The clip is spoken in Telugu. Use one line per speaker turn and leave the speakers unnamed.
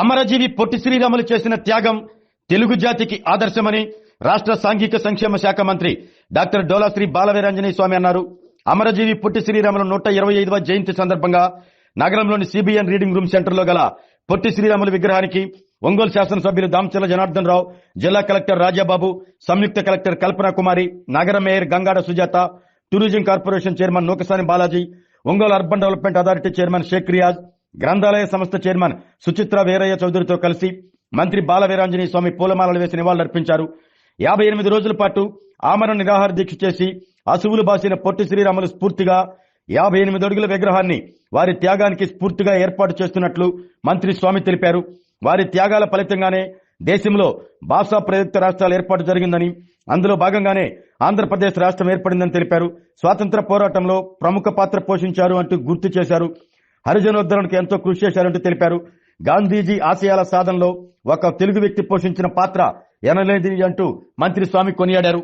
అమరజీవి పొట్టి శ్రీరాములు చేసిన త్యాగం తెలుగు జాతికి ఆదర్శమని రాష్ట్ర సాంఘిక సంక్షేమ శాఖ మంత్రి డాక్టర్ డోలాశ్రీ బాలవీరాంజనేయ స్వామి అన్నారు. అమరజీవి పొట్టి శ్రీరాములు 125వ జయంతి సందర్భంగా నగరంలోని సిబిఎన్ రీడింగ్ రూమ్ సెంటర్లో గల పొట్టి శ్రీరాములు విగ్రహానికి ఒంగోలు శాసనసభ్యులు దామచర్ల జనార్దన్ రావు, జిల్లా కలెక్టర్ రాజాబాబు, సంయుక్త కలెక్టర్ కల్పన కుమారి, నగర mayor Gangada Sujatha, tourism corporation chairman Nukasani Balaji, Ongole urban development authority chairman Shaik Riyaz, గ్రంథాలయ సంస్థ చైర్మన్ సుచిత్ర వీరయ్య చౌదరితో కలిసి మంత్రి బాలవీరాంజనేయ స్వామి పూలమాలలు వేసి నివాళులర్పించారు. 58 రోజుల పాటు ఆమరణ నిరాహార దీక్ష చేసి అసువులు బాసిన పొట్టి శ్రీరాములు స్ఫూర్తిగా 58 అడుగుల విగ్రహాన్ని వారి త్యాగానికి స్ఫూర్తిగా ఏర్పాటు చేస్తున్నట్లు మంత్రి స్వామి తెలిపారు. వారి త్యాగాల ఫలితంగానే దేశంలో భాషా ప్రయుక్త రాష్ట్రాల ఏర్పాటు జరిగిందని, అందులో భాగంగానే ఆంధ్రప్రదేశ్ రాష్ట్రం ఏర్పడిందని తెలిపారు. స్వాతంత్ర పోరాటంలో ప్రముఖ పాత్ర పోషించారు అంటూ గుర్తు చేశారు. హరిజనోద్ధరణకు ఎంతో కృషి చేశారంటూ తెలిపారు. గాంధీజీ ఆశయాల సాధనలో ఒక తెలుగు వ్యక్తి పోషించిన పాత్ర ఎనలేనిది అంటూ మంత్రి స్వామి కొనియాడారు.